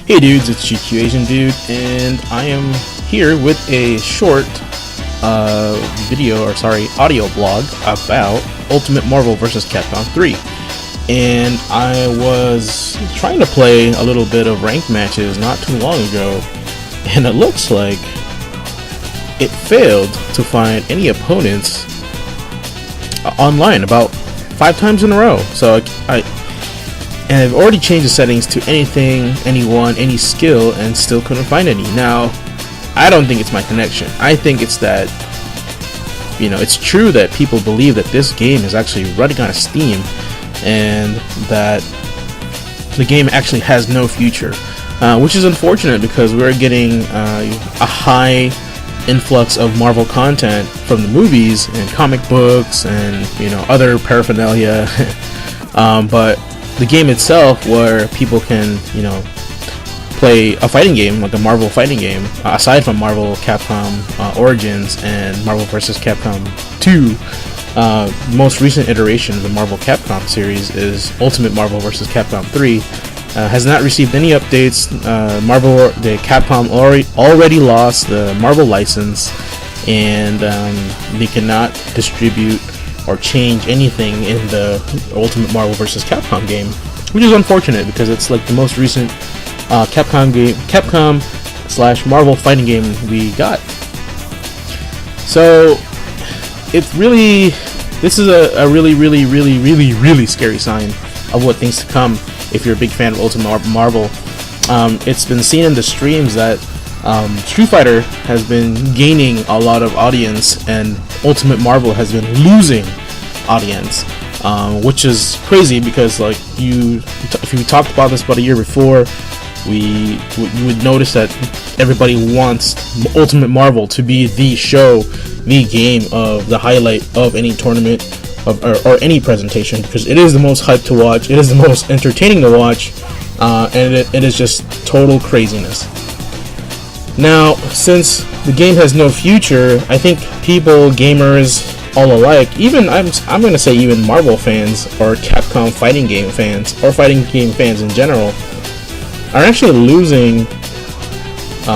Hey dudes, it's GQ Asian Dude, and I am here with a short audio blog about Ultimate Marvel vs. Capcom 3. And I was trying to play a little bit of ranked matches not too long ago, and it looks like it failed to find any opponents online about 5 times in a row. So I've already changed the settings to anything, anyone, any skill, and still couldn't find any. Now, I don't think it's my connection. I think it's that, it's true that people believe that this game is actually running on Steam and that the game actually has no future, which is unfortunate because we're getting a high influx of Marvel content from the movies and comic books and other paraphernalia. But the game itself, where people can play a fighting game, like a Marvel fighting game, aside from Marvel Capcom Origins and Marvel vs. Capcom 2, most recent iteration of the Marvel Capcom series is Ultimate Marvel vs. Capcom 3, has not received any updates. Capcom already lost the Marvel license, and they cannot distribute or change anything in the Ultimate Marvel vs. Capcom game, which is unfortunate because it's like the most recent Capcom/Marvel fighting game we got. So this is a really scary sign of what things to come if you're a big fan of Ultimate Marvel. It's been seen in the streams that Street Fighter has been gaining a lot of audience and Ultimate Marvel has been losing audience, which is crazy because if you talked about this about a year before, you would notice that everybody wants Ultimate Marvel to be the show, the game of the highlight of any tournament or any presentation, because it is the most hyped to watch, it is the most entertaining to watch, and it is just total craziness. Now, since the game has no future, I think people, gamers, all alike, even I'm going to say even Marvel fans or Capcom fighting game fans or fighting game fans in general, are actually losing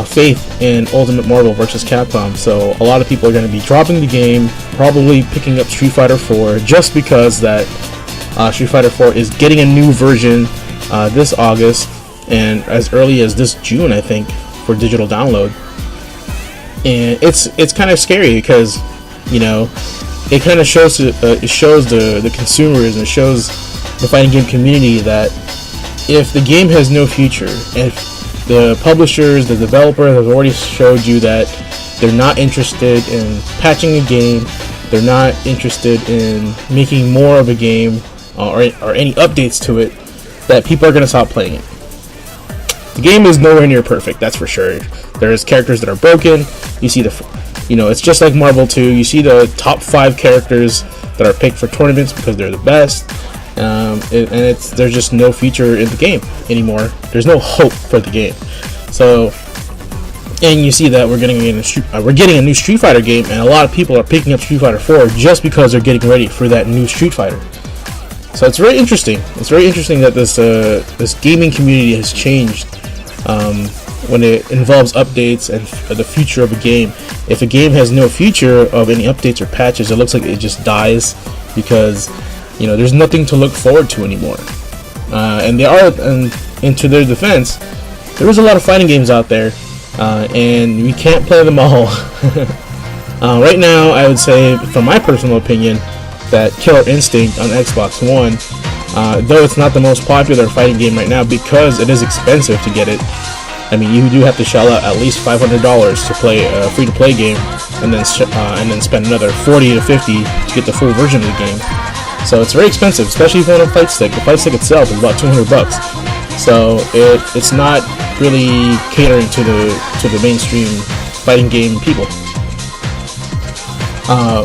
faith in Ultimate Marvel vs. Capcom. So a lot of people are going to be dropping the game, probably picking up Street Fighter 4 just because that Street Fighter 4 is getting a new version this August and as early as this June, I think, for digital download. And it's kind of scary because it kind of shows the consumers and it shows the fighting game community that if the game has no future, if the publishers, the developers have already showed you that they're not interested in patching a game, they're not interested in making more of a game or any updates to it, that people are going to stop playing it. The game is nowhere near perfect, that's for sure. There's characters that are broken. You see it's just like Marvel 2. You see the top 5 characters that are picked for tournaments because they're the best. There's just no future in the game anymore. There's no hope for the game. So, and you see that we're getting a new Street Fighter game, and a lot of people are picking up Street Fighter 4 just because they're getting ready for that new Street Fighter. So it's very interesting. It's very interesting that this gaming community has changed when it involves updates and the future of a game. If a game has no future of any updates or patches, it looks like it just dies because there's nothing to look forward to anymore. And to their defense, there is a lot of fighting games out there, and we can't play them all. Right now, I would say, from my personal opinion, that Killer Instinct on Xbox One, though it's not the most popular fighting game right now because it is expensive to get it. I mean, you do have to shell out at least $500 to play a free-to-play game, and then spend another $40 to $50 to get the full version of the game. So it's very expensive, especially if you want a fight stick. The fight stick itself is about $200. So it's not really catering to the mainstream fighting game people.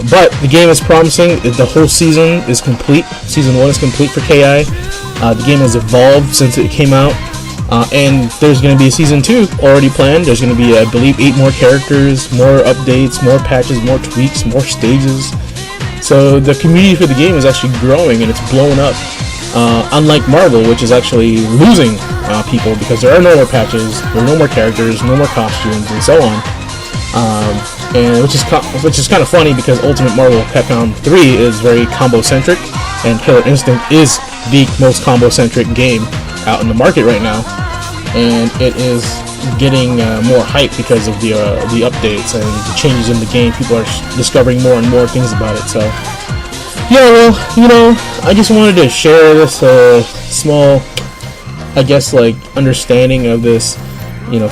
But the game is promising. The whole season is complete. Season 1 is complete for KI. The game has evolved since it came out. And there's going to be a season 2 already planned. There's going to be, I believe, 8 more characters, more updates, more patches, more tweaks, more stages. So the community for the game is actually growing and it's blowing up. Unlike Marvel, which is actually losing people because there are no more patches, there are no more characters, no more costumes, and so on. And which is kind of funny because Ultimate Marvel Capcom 3 is very combo centric, and Killer Instinct is the most combo centric game out in the market right now, and it is getting more hype because of the updates and the changes in the game. People are discovering more and more things about it. So yeah, well, I just wanted to share this small, I guess, like, understanding of this,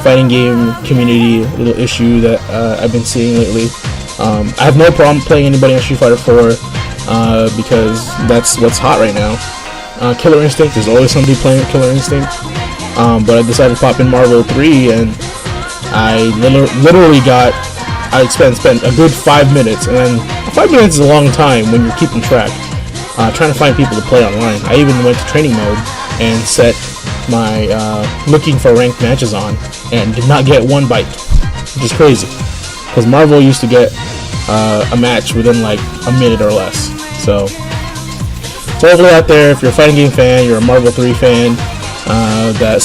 fighting game community little issue that I've been seeing lately. I have no problem playing anybody on Street Fighter 4 because that's what's hot right now. Killer Instinct, there's always somebody playing Killer Instinct. But I decided to pop in Marvel 3, and I literally I spent a good 5 minutes, and then 5 minutes is a long time when you're keeping track, trying to find people to play online. I even went to training mode and set my looking for ranked matches on, and did not get one bite, which is crazy, because Marvel used to get a match within like a minute or less. So hopefully out there, if you're a fighting game fan, you're a Marvel 3 fan, that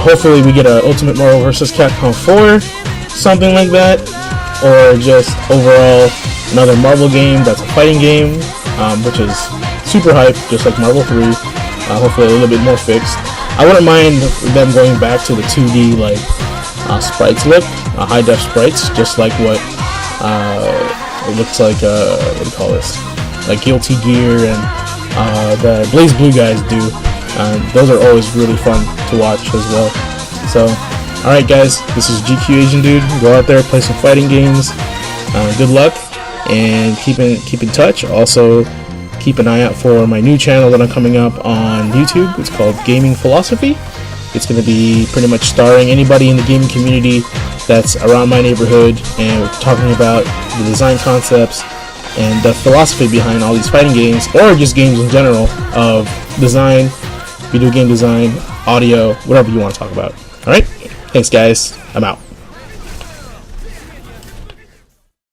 hopefully we get a Ultimate Marvel vs. Capcom 4, something like that, or just overall another Marvel game that's a fighting game, which is super hype, just like Marvel 3. Hopefully a little bit more fixed. I wouldn't mind them going back to the 2D like sprites look, high def sprites, just like what it looks like. What do you call this? Like Guilty Gear and the Blaze Blue guys do. Those are always really fun to watch as well. So, alright guys, this is GQ Asian Dude. Go out there, play some fighting games. Good luck, and keep in touch. Also, keep an eye out for my new channel that I'm coming up on YouTube. It's called Gaming Philosophy. It's going to be pretty much starring anybody in the gaming community that's around my neighborhood, and we're talking about the design concepts and the philosophy behind all these fighting games, or just games in general, of design, video game design, audio, whatever you want to talk about. Alright? Thanks guys. I'm out.